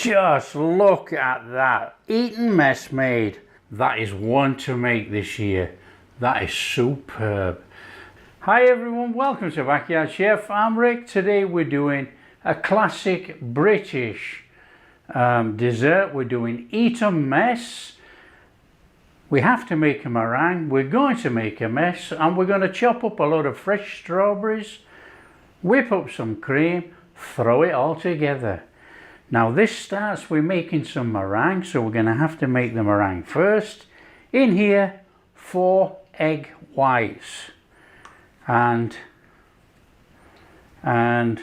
Just look at that. Eton mess made. That is one to make this year. That is superb. Hi everyone, welcome to Backyard Chef. I'm Rick. Today we're doing a classic British dessert. We're doing Eton mess. We have to make a meringue. We're going to make a mess, and we're going to chop up a load of fresh strawberries, whip up some cream, throw it all together. Now this starts with making some meringue, so we're going to have to make the meringue first. In here, 4 egg whites and a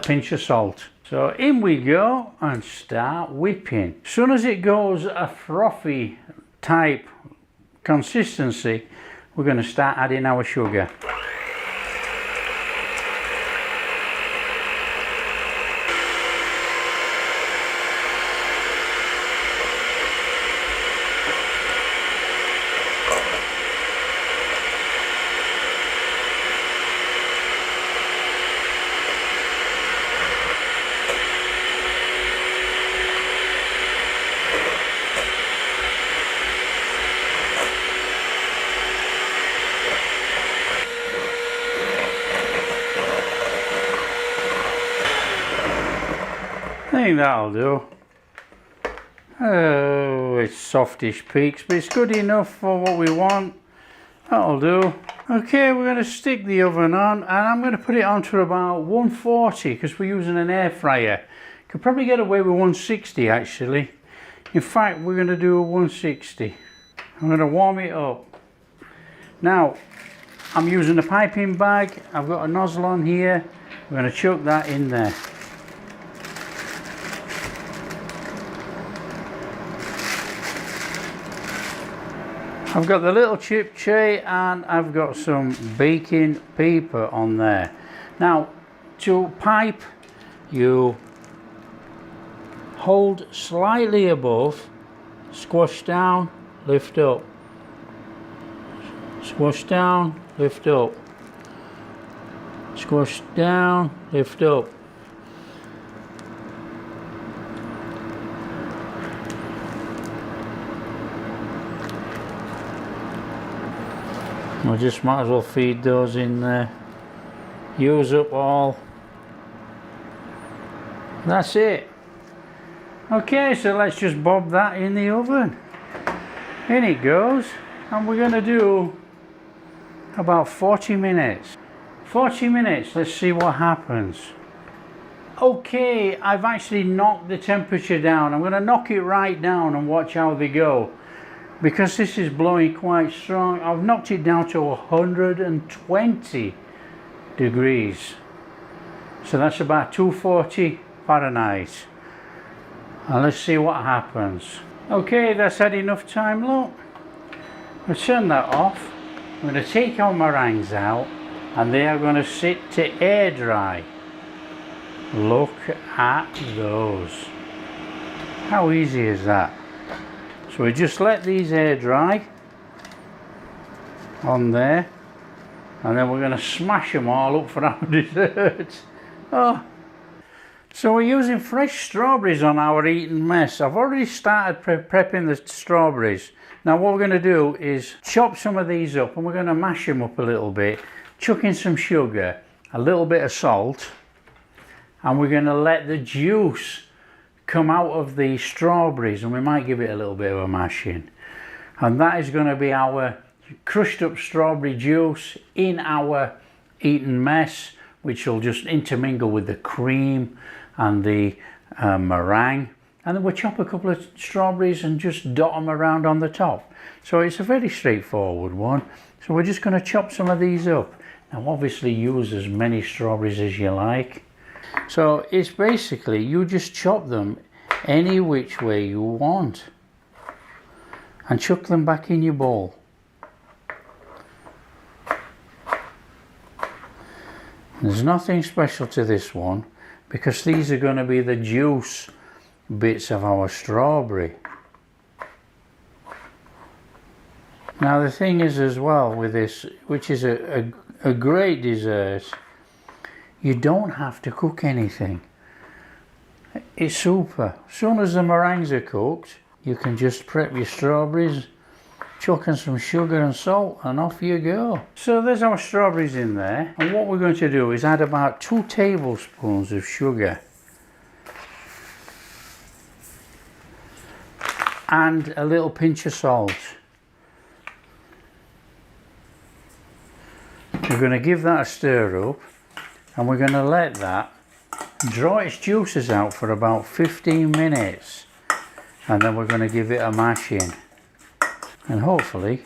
pinch of salt. So in we go and start whipping. As soon as it goes a frothy type consistency, we're going to start adding our sugar. I think that'll do. Oh, it's softish peaks, but it's good enough for what we want. That'll do. Okay, we're going to stick the oven on, and I'm going to put it on to about 140 because we're using an air fryer. Could probably get away with 160 actually. In fact, we're going to do 160. I'm going to warm it up. Now, I'm using a piping bag. I've got a nozzle on here. We're going to chuck that in there. I've got the little chip tray and I've got some baking paper on there. Now, to pipe, you hold slightly above, squash down, lift up. Squash down, lift up. Squash down, lift up. I just might as well feed those in there. Use up all. That's it. Okay, so let's just bob that in the oven. In it goes. And we're going to do about 40 minutes. 40 minutes, let's see what happens. Okay, I've actually knocked the temperature down. I'm going to knock it right down and watch how they go. Because this is blowing quite strong, I've knocked it down to 120 degrees. So that's about 240 Fahrenheit. And let's see what happens. Okay, that's had enough time, look. We'll turn that off. I'm going to take our meringues out and they are going to sit to air dry. Look at those. How easy is that? So we just let these air dry on there, and then we're going to smash them all up for our dessert. Oh. So we're using fresh strawberries on our Eton mess. I've already started prepping the strawberries. Now what we're going to do is chop some of these up and we're going to mash them up a little bit, chuck in some sugar, a little bit of salt, and we're going to let the juice come out of the strawberries, and we might give it a little bit of a mashing, and that is going to be our crushed up strawberry juice in our Eton mess, which will just intermingle with the cream and the meringue, and then we'll chop a couple of strawberries and just dot them around on the top. So it's a very straightforward one. So we're just going to chop some of these up. Now obviously use as many strawberries as you like. So it's basically, you just chop them any which way you want and chuck them back in your bowl. There's nothing special to this one because these are going to be the juice bits of our strawberry. Now the thing is as well with this, which is a great dessert, you don't have to cook anything. It's super. As soon as the meringues are cooked, you can just prep your strawberries, chuck in some sugar and salt, and off you go. So there's our strawberries in there, and what we're going to do is add about 2 tablespoons of sugar and a little pinch of salt. We're going to give that a stir up, and we're going to let that draw its juices out for about 15 minutes, and then we're going to give it a mash in, and hopefully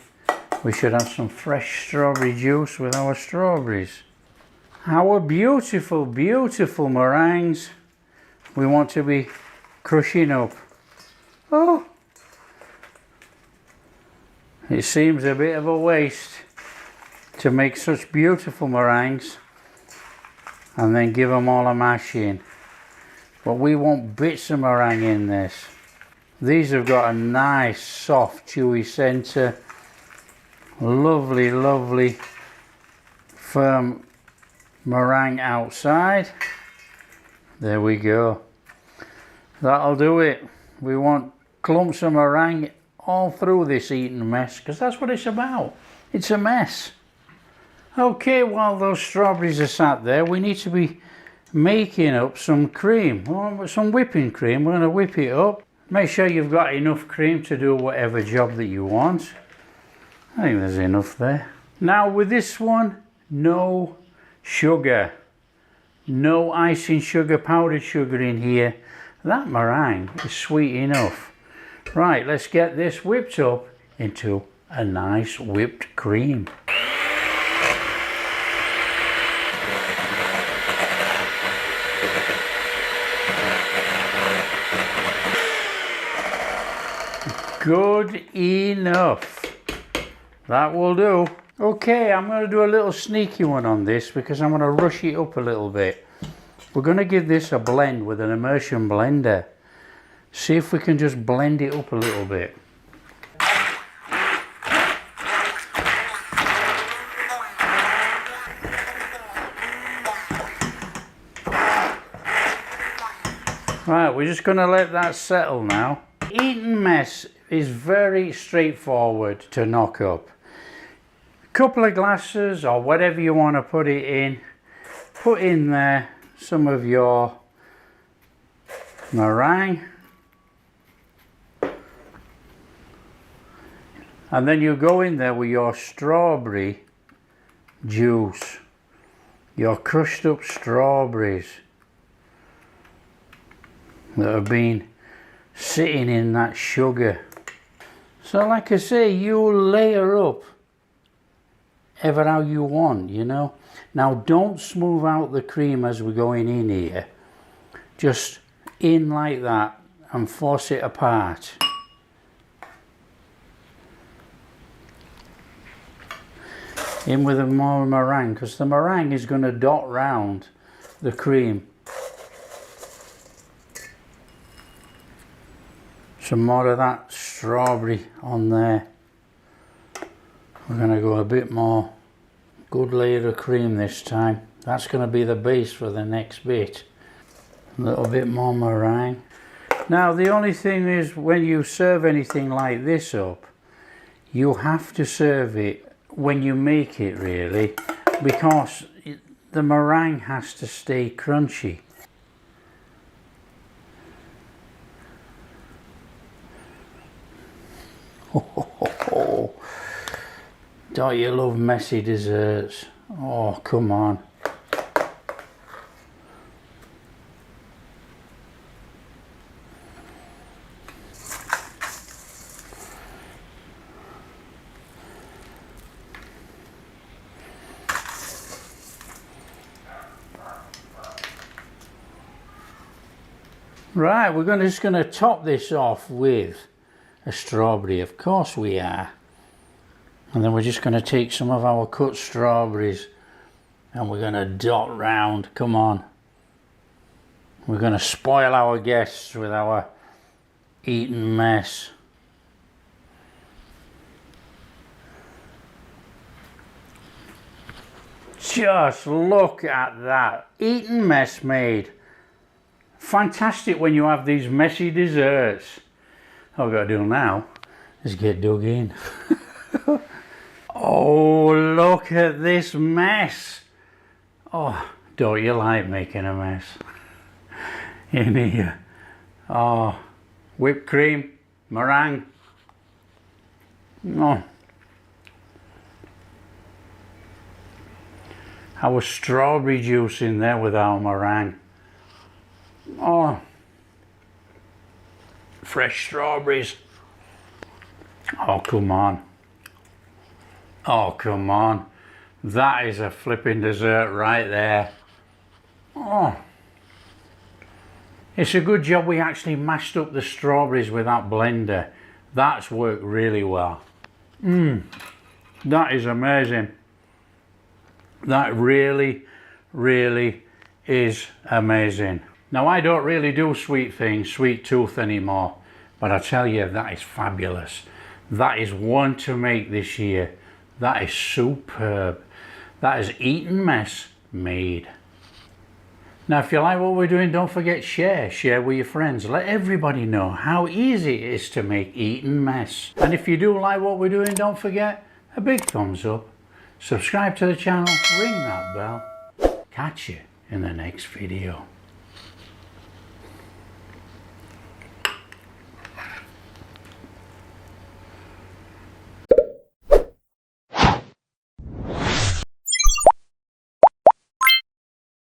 we should have some fresh strawberry juice with our strawberries. Our beautiful, beautiful meringues we want to be crushing up. Oh, it seems a bit of a waste to make such beautiful meringues and then give them all a mash in. But we want bits of meringue in this. These have got a nice, soft, chewy centre. Lovely, lovely, firm meringue outside. There we go. That'll do it. We want clumps of meringue all through this Eton mess, because that's what it's about. It's a mess. Okay, while those strawberries are sat there, we need to be making up some cream, some whipping cream. We're going to whip it up. Make sure you've got enough cream to do whatever job that you want. I think there's enough there. Now with this one, no sugar. No icing sugar, powdered sugar in here. That meringue is sweet enough. Right, let's get this whipped up into a nice whipped cream. Good enough. That will do. Okay, I'm going to do a little sneaky one on this because I'm going to rush it up a little bit. We're going to give this a blend with an immersion blender. See if we can just blend it up a little bit. Right, we're just going to let that settle now. Eton mess is very straightforward to knock up. A couple of glasses or whatever you want to put it in. Put in there some of your meringue. And then you go in there with your strawberry juice. Your crushed up strawberries that have been sitting in that sugar. So like I say, you layer up ever how you want, you know. Now don't smooth out the cream as we're going in here. Just in like that and force it apart. In with a more meringue, because the meringue is going to dot round the cream. Some more of that strawberry on there. We're going to go a bit more. Good layer of cream this time. That's going to be the base for the next bit. A little bit more meringue. Now the only thing is, when you serve anything like this up, you have to serve it when you make it, really, because the meringue has to stay crunchy. Oh, don't you love messy desserts? Oh, come on. Right, we're just going to top this off with a strawberry. Of course we are. And then we're just going to take some of our cut strawberries and we're going to dot round. Come on. We're going to spoil our guests with our Eton mess. Just look at that. Eton mess made fantastic when you have these messy desserts. All I've got to do now is get dug in. Oh, look at this mess. Oh, don't you like making a mess in here? Oh, whipped cream, meringue. Oh, our strawberry juice in there with our meringue. Oh, fresh strawberries. Oh, come on. Oh, come on. That is a flipping dessert right there. Oh. It's a good job we actually mashed up the strawberries with that blender. That's worked really well. That is amazing. That really, really is amazing. Now, I don't really do sweet things, sweet tooth anymore, but I tell you, that is fabulous. That is one to make this year. That is superb. That is Eton mess made. Now, if you like what we're doing, don't forget share with your friends. Let everybody know how easy it is to make Eton mess. And if you do like what we're doing, don't forget a big thumbs up. Subscribe to the channel, ring that bell. Catch you in the next video.